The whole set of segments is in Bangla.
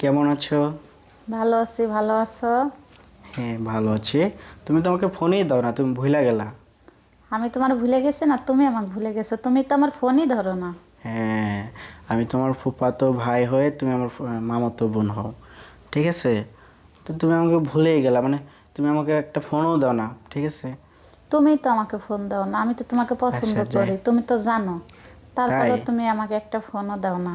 কেমন আছো? ভালো আছি, ভালো আছো? হ্যাঁ, ভালো আছি। তুমি তো আমাকে ফোনই দাও না, তুমি ভুলে গেলা। আমি তোমার ভুলে গেছি না, তুমি আমাকে ভুলে গেছো। তুমি তো আমার ফোনই ধরো না। হ্যাঁ, আমি তোমার ফুফাতো ভাই হয়ে তুমি আমার মামাতো বোন হও, ঠিক আছে? তো তুমি আমাকে ভুলেই গেলা, মানে তুমি আমাকে একটা ফোনও দাও না, ঠিক আছে? তুমি তো আমাকে ফোন দাও না, আমি তো তোমাকে পছন্দ আচ্ছা, যাই। করি, তুমি তো জানো। তাই? তারপরেও তুমি আমাকে একটা ফোনও দাও না।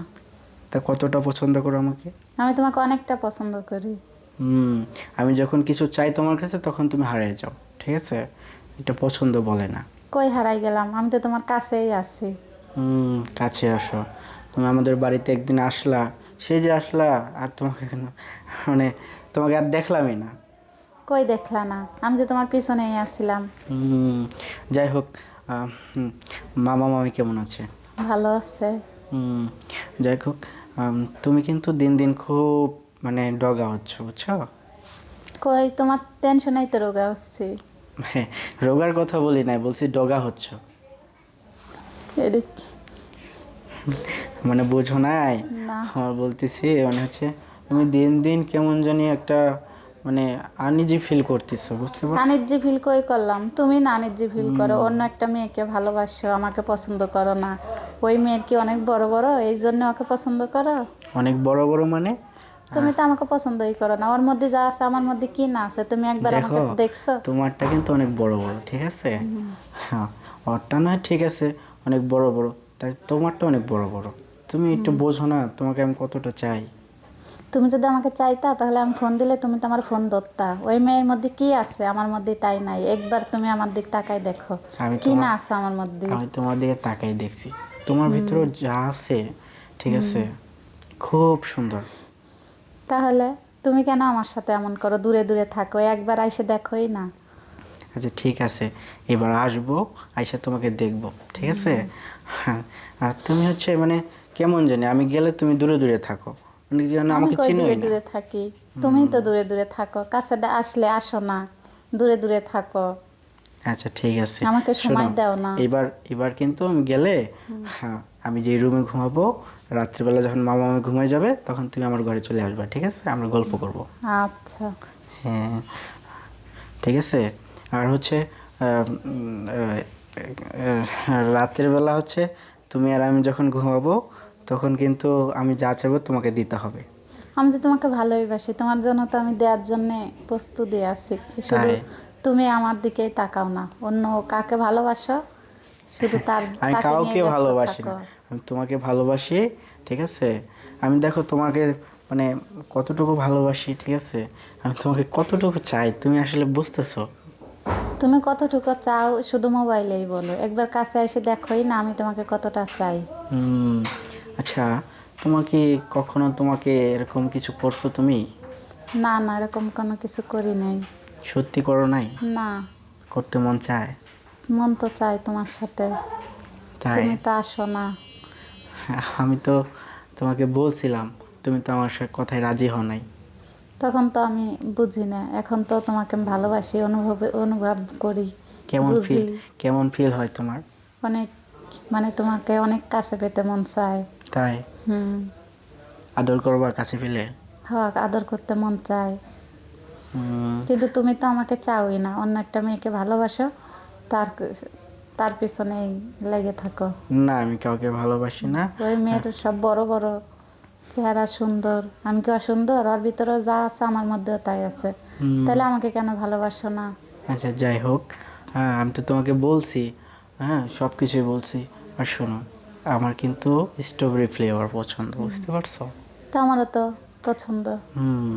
তা কতটা পছন্দ করো আমাকে? আমি তোমাকে অনেকটা পছন্দ করি। হুম। আমি যখন কিছু চাই তোমার কাছে তখন তুমি হারিয়ে যাও, ঠিক আছে? এটা পছন্দ বলে না। কই হারাই গেলাম? আমি তো তোমার কাছেই আছি। কাছে আসো। তুমি আমাদের বাড়িতে একদিন আসলা, সেই যে আসলা, আর তোমাকে মানে তোমাকে আর দেখলামই না। কই দেখলা না? আমি তো তোমার পিছনেই আসছিলাম। হুম, যাই হোক। আহ, হুম, মামা মামি কেমন আছে? ভালো আছে। হুম, যাই হোক। তুমি কিন্তু দিন দিন খুব মানে ডগা হচ্ছ, বুঝছো? কই তোমার টেনশনেই তো রোগা হচ্ছে। হ্যাঁ, রোগার কথা বলি নাই, বলছি ডগা হচ্ছ। এদিক মানে বোঝো নাই? না। আমার বলতেছি মানে হচ্ছে তুমি দিন দিন কেমন জানি একটা মানে আনইজি ফিল করতেছো, বুঝতে পারছো? আনিজ্জি ফিল কই করলাম? তুমি না আনিজ্জি ফিল করো, অন্য একটা মেয়েকে ভালোবাসো, আমাকে পছন্দ করো না। ওই মেয়ের কি অনেক বড় বড়, এই জন্য ওকে পছন্দ করো? অনেক বড় বড় মানে? তুমি তো আমাকে পছন্দই করো না। ওর মধ্যে যা আছে আমার মধ্যে কি না আছে তুমি একবার দেখো, আমাকে দেখছো? তোমারটা কিন্তু অনেক বড় বড়, ঠিক আছে? হ্যাঁ, ওরটা নয়, ঠিক আছে, অনেক বড় বড়, তাই তোমারটা অনেক বড় বড়। তুমি একটু বোঝো না তোমাকে আমি কতটা চাই। তুমি যদি আমাকে চাইতা তাহলে আমি ফোন দিলে তুমি তো আমার ফোন ধরতা। ওই মেয়ের মধ্যে কি আছে আমার মধ্যে তাই নাই, একবার তুমি আমার দিক তাকাই দেখো আমি কি না তোমার আছে আমার মধ্যে। আমি তোমার দিকে তাকাই দেখছি, তোমার ভিতরেও যা আছে, ঠিক আছে, খুব সুন্দর। তাহলে তুমি কেন আমার সাথে এমন করো, দূরে দূরে থাকো, একবার এসে দেখোই না? আচ্ছা, ঠিক আছে, এবার আসবো, আইসা তোমাকে দেখবো, ঠিক আছে? হ্যাঁ। আর তুমি হচ্ছে মানে কেমন জানি আমি গেলে তুমি দূরে দূরে থাকো, মানে যেন আমি আমাকে কই দূরে চিনোই না। দূরে থাকি? তুমিই তো দূরে দূরে থাকো, কাছে আসলে আসো না, দূরে দূরে থাকো, আচ্ছা, ঠিক আছে। আমাকে শোনো, সময় দাও না। এবার এবার কিন্তু আমি গেলে, হ্যাঁ, আমি যে রুমে ঘুমাবো, রাত্রিবেলা যখন মামা মামি ঘুমায় যাবে তখন তুমি আমার ঘরে চলে আসবে, ঠিক আছে? আমরা গল্প করব। আচ্ছা। হ্যাঁ, ঠিক আছে। আর হচ্ছে রাতের বেলা হচ্ছে তুমি আর আমি যখন ঘুমাবো তখন কিন্তু আমি যা চাইবো তোমাকে দিতে হবে। আমি তো তোমাকে ভালোই বাসি, তোমার জন্য তো আমি দেওয়ার জন্য প্রস্তুতি আছি। শুধু তাই? তুমি আমার দিকেই তাকাও না, অন্য কাকে ভালোবাসো শুধু আমি তাকে নিয়ে কাউকে ব্যস্ত ভালোবাসি থাকো। না, আমি তোমাকে ভালোবাসি, ঠিক আছে? আমি দেখো তোমাকে মানে কতটুকু ভালোবাসি, ঠিক আছে? আমি তোমাকে কতটুকু চাই তুমি আসলে বুঝতেছো? তুমি কতটুকু চাও শুধু মোবাইলেই বলো, একবার কাছে এসে দেখোই না আমি তোমাকে কতটা চাই। হুম। আচ্ছা, তোমার কি কখনো তোমাকে এরকম কিছু করছো তুমি? না না, এরকম কোনো কিছু করি নাই। সত্যি করো নাই? না। করতে মন চায়? মন তো চাই তোমার সাথে, তাই? তুমি তো আসো না। আমি তো তোমাকে বলছিলাম, তুমি তো আমার সাথে কথায় রাজি হও নাই। তখন তো আমি বুঝি না, এখন তো তোমাকে আমি ভালোবাসি, অনুভব করি, কেমন ফিল বুঝি। কেমন ফিল হয় তোমার? অনেক, মানে তোমাকে অনেক কাছে পেতে মন চায়। তাই? হুম। আদর করবা কাছে পেলে? হক আদর করতে মন চায়, হুম। কিন্তু তুমি তো আমাকে চাওই না, অন্য একটা মেয়েকে ভালোবাসো, তার তার পিছনেই লেগে থাকো। না, আমি কাউকে ভালোবাসি না। ওই মেয়ের সব বড় বড় চেহারা, সুন্দর। আমি কি অসুন্দর? ওর ভিতরেও যা আছে আমার মধ্যেও তাই আছে। তাহলে আমাকে কেন ভালোবাসো না? আচ্ছা, যাই হোক। হ্যাঁ, আমি তো তোমাকে বলছি, হ্যাঁ, সব কিছুই বলছি। আর শোনো, আমার কিন্তু স্ট্রবেরি ফ্লেভার পছন্দ, বুঝতে পারছো? তো আমারও তো পছন্দ। হুম।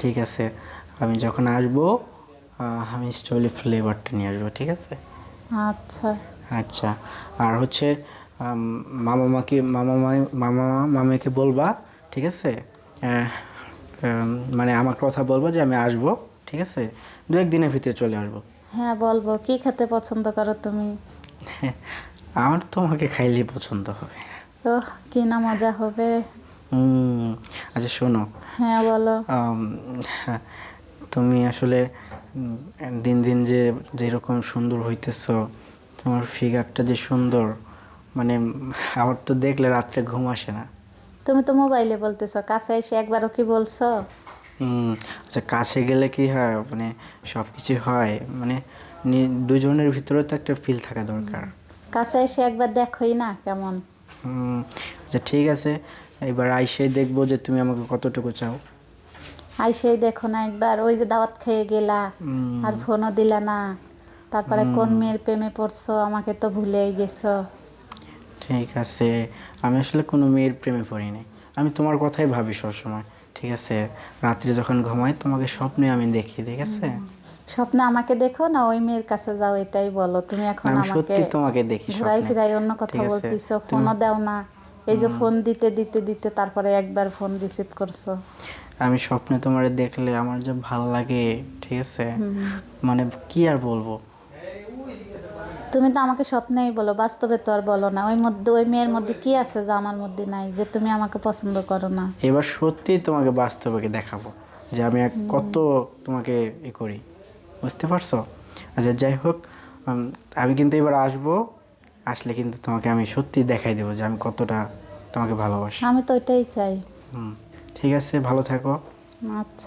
ঠিক আছে, আমি যখন আসবো আমি স্ট্রবেরি ফ্লেভারটা নিয়ে আসবো, ঠিক আছে? আচ্ছা। আচ্ছা। আর হচ্ছে মামা মাকে মামা মামি মামা মামিকে বলবা, ঠিক আছে? আহ, মানে আমার কথা বলবো যে আমি আসবো, ঠিক আছে? দু একদিনের ভিতরে চলে আসবো। হ্যাঁ বলবো, কি খেতে পছন্দ করো তুমি? আমার তোমাকে খাইলেই পছন্দ হবে। ওহ, কি না মজা হবে। হুম। আচ্ছা, শোনো, হ্যাঁ বলো। আম, হ্যাঁ, তুমি আসলে দিন দিন যে যেরকম সুন্দর হইতেছ, তোমার ফিগারটা যে সুন্দর, মানে আমার তো দেখলে রাত্রে ঘুম আসে না। তুমি তো মোবাইলে বলতেছো, কাছে এসে একবারও কি বলছো? আচ্ছা, কাছে গেলে কি হয়, মানে সব কিছু হয়, মানে দুজনের ভিতরে তো একটা ফিল থাকা দরকার। কাছে এসে একবার দেখোই না কেমন। হুম, আচ্ছা ঠিক আছে, এবার আইসেই দেখবো যে তুমি আমাকে কতটুকু চাও। আইসেই দেখো না একবার, ওই যে দাওয়াত খেয়ে গেলা আর ফোনও দিলা না, তারপরে কোন মেয়ের প্রেমে পড়ছো আমাকে তো ভুলেই গেছো। ঠিক আছে, আমি আসলে কোনো মেয়ের প্রেমে পড়িনি, আমি তোমার কথাই ভাবি সবসময়। ঠিক আছে, রাত্রে যখন ঘুমাই তোমাকে স্বপ্নে আমি দেখি, ঠিক আছে। স্বপ্নে আমাকে দেখো না ওই মেয়ের কাছে যাও, এটাই বলো। তুমি এখন আমি আমাকে সত্যি তোমাকে দেখি ঘুরাই স্বপ্নে। ফিরাই অন্য কথা ঠিক আছে, বলতেছো, তুমি ফোনও দাও না। এই যে ফোন দিতে দিতে দিতে তারপরে একবার ফোন রিসিভ করছো। আমি স্বপ্নে তোমারে দেখলে আমার যে ভালো লাগে, ঠিক আছে, মানে কি আর বলবো। তুমি তো আমাকে স্বপ্নেই বলো, বাস্তবে তো আর বলো না। ওই মধ্যে ওই মেয়ের মধ্যে কি আছে যা আমার মধ্যে নাই, যে তুমি আমাকে পছন্দ করো না? এবার সত্যি তোমাকে বাস্তবে দেখাবো যে আমি কত তোমাকে করি, বুঝতে পারছো। আচ্ছা যাই হোক, আমি কিন্তু এবার আসবো, আসলে কিন্তু তোমাকে আমি সত্যি দেখাই দেবো যে আমি কতটা তোমাকে ভালোবাসি। আমি তো ওইটাই চাই। হুম, ঠিক আছে, ভালো থাকো। আচ্ছা।